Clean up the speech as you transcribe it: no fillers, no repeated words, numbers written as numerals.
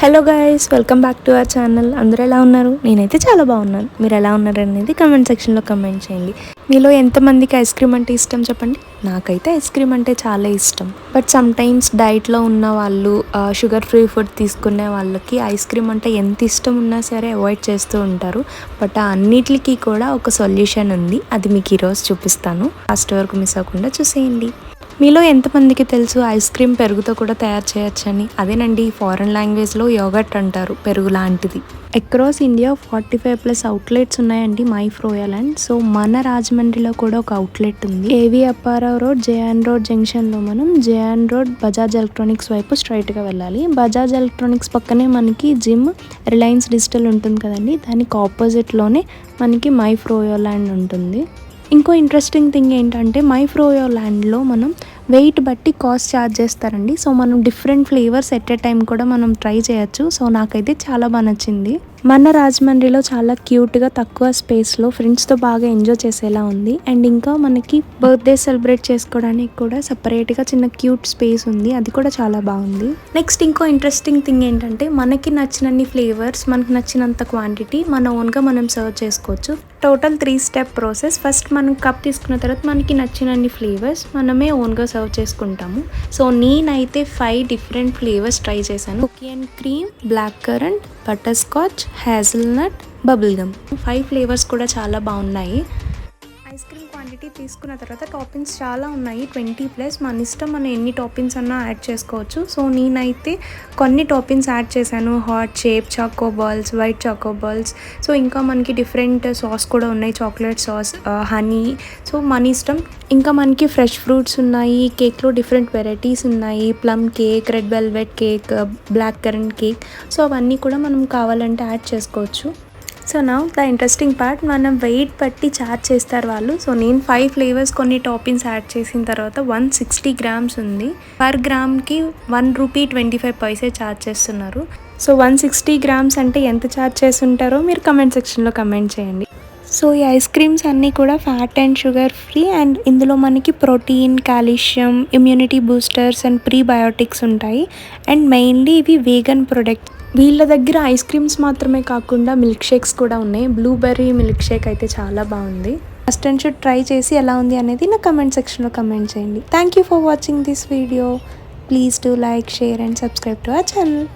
Hello guys, welcome back to our channel. అందరూ ఎలా ఉన్నారు? నేనైతే చాలా బాగున్నాను. మీరు ఎలా ఉన్నారు అనేది కమెంట్ సెక్షన్లో కమెంట్ చేయండి. మీలో ఎంతమందికి ఐస్ క్రీమ్ అంటే ఇష్టం చెప్పండి. నాకైతే ఐస్ క్రీమ్ అంటే చాలా ఇష్టం. బట్ సమ్టైమ్స్ డైట్లో ఉన్న వాళ్ళు, షుగర్ ఫ్రీ ఫుడ్ తీసుకునే వాళ్ళకి ఐస్ క్రీమ్ అంటే ఎంత ఇష్టం ఉన్నా సరే అవాయిడ్ చేస్తూ ఉంటారు. బట్ అన్నిటికీ కూడా ఒక సొల్యూషన్ ఉంది. అది మీకు ఈరోజు చూపిస్తాను. లాస్ట్ వరకు మిస్ అవ్వకుండా చూసేయండి. మీలో ఎంతమందికి తెలుసు ఐస్ క్రీమ్ పెరుగుతో కూడా తయారు చేయొచ్చని? అదేనండి, ఫారెన్ లాంగ్వేజ్లో యోగర్ట్ అంటారు, పెరుగు లాంటిది. అక్రాస్ ఇండియా 45+ అవుట్లెట్స్ ఉన్నాయండి మై ఫ్రోయాలాండ్. సో మన రాజమండ్రిలో కూడా ఒక అవుట్లెట్ ఉంది. ఏవి అప్పారావు రోడ్, జేఎన్ రోడ్ జంక్షన్లో మనం జేఎన్ రోడ్ బజాజ్ ఎలక్ట్రానిక్స్ వైపు స్ట్రైట్గా వెళ్ళాలి. బజాజ్ ఎలక్ట్రానిక్స్ పక్కనే మనకి జిమ్, రిలయన్స్ డిజిటల్ ఉంటుంది కదండి, దానికి ఆపోజిట్లోనే మనకి మై ఫ్రోయాలాండ్ ఉంటుంది. ఇంకో ఇంట్రెస్టింగ్ థింగ్ ఏంటంటే మై ఫ్రోయాలాండ్లో మనం వెయిట్ బట్టి కాస్ట్ ఛార్జ్ చేస్తారండి. సో మనం different flavours at a time కూడా మనం ట్రై చేయొచ్చు. సో నాకైతే చాలా బాగా నచ్చింది. మన రాజమండ్రిలో చాలా క్యూట్గా తక్కువ స్పేస్లో ఫ్రెండ్స్తో బాగా ఎంజాయ్ చేసేలా ఉంది. అండ్ ఇంకా మనకి బర్త్డే సెలబ్రేట్ చేసుకోవడానికి కూడా సపరేట్గా చిన్న క్యూట్ స్పేస్ ఉంది, అది కూడా చాలా బాగుంది. నెక్స్ట్ ఇంకో ఇంట్రెస్టింగ్ థింగ్ ఏంటంటే మనకి నచ్చినన్ని ఫ్లేవర్స్, మనకి నచ్చినంత క్వాంటిటీ మన ఓన్గా మనం సర్వ్ చేసుకోవచ్చు. Total 3 step process. ఫస్ట్ మనం కప్ తీసుకున్న తర్వాత మనకి నచ్చినన్ని ఫ్లేవర్స్ మనమే ఓన్గా సర్వ్ చేసుకుంటాము. సో నేనైతే 5 డిఫరెంట్ ఫ్లేవర్స్ ట్రై చేశాను. Cookie and cream, black currant, butterscotch, hazelnut, bubble gum. 5 flavours కూడా చాలా బాగున్నాయి. ఐస్ క్రీమ్ క్వాంటిటీ తీసుకున్న తర్వాత టాపింగ్స్ చాలా ఉన్నాయి, 20+. మన ఇష్టం, మనం ఎన్ని టాపింగ్స్ అన్నా యాడ్ చేసుకోవచ్చు. సో నేనైతే కొన్ని టాపింగ్స్ యాడ్ చేశాను. Heart shape, choco balls, white choco balls. So ఇంకా మనకి డిఫరెంట్ సాస్ కూడా ఉన్నాయి, చాక్లెట్ సాస్, హనీ. సో మన ఇష్టం. ఇంకా మనకి ఫ్రెష్ ఫ్రూట్స్ ఉన్నాయి. కేక్లో డిఫరెంట్ వెరైటీస్ ఉన్నాయి, plum cake, red velvet cake, black currant cake. So అవన్నీ కూడా మనం కావాలంటే యాడ్ చేసుకోవచ్చు. So now the interesting part, మనం వెయిట్ బట్టి ఛార్జ్ చేస్తారు వాళ్ళు. సో నేను 5 ఫ్లేవర్స్ కొన్ని టాపింగ్స్ యాడ్ చేసిన తర్వాత 160 గ్రామ్స్ ఉంది. పర్ గ్రామ్కి ₹1.25 ఛార్జ్ చేస్తున్నారు. సో 160 గ్రామ్స్ అంటే ఎంత ఛార్జ్ చేస్తుంటారో మీరు కమెంట్ సెక్షన్లో కమెంట్ చేయండి. సో ఈ ఐస్ క్రీమ్స్ అన్నీ కూడా fat and sugar free, and ఇందులో మనకి protein, calcium, immunity boosters and prebiotics ఉంటాయి. అండ్ మెయిన్లీ ఇవి వీగన్ ప్రొడక్ట్స్. వీళ్ళ దగ్గర ఐస్ క్రీమ్స్ మాత్రమే కాకుండా మిల్క్ షేక్స్ కూడా ఉన్నాయి. బ్లూబెర్రీ మిల్క్ షేక్ అయితే చాలా బాగుంది. ఫస్ట్ అండ్ షుడ్ ట్రై చేసి ఎలా ఉంది అనేది నా కమెంట్ సెక్షన్లో కమెంట్ చేయండి. Thank you for watching this video. Please do like, share and subscribe to our channel.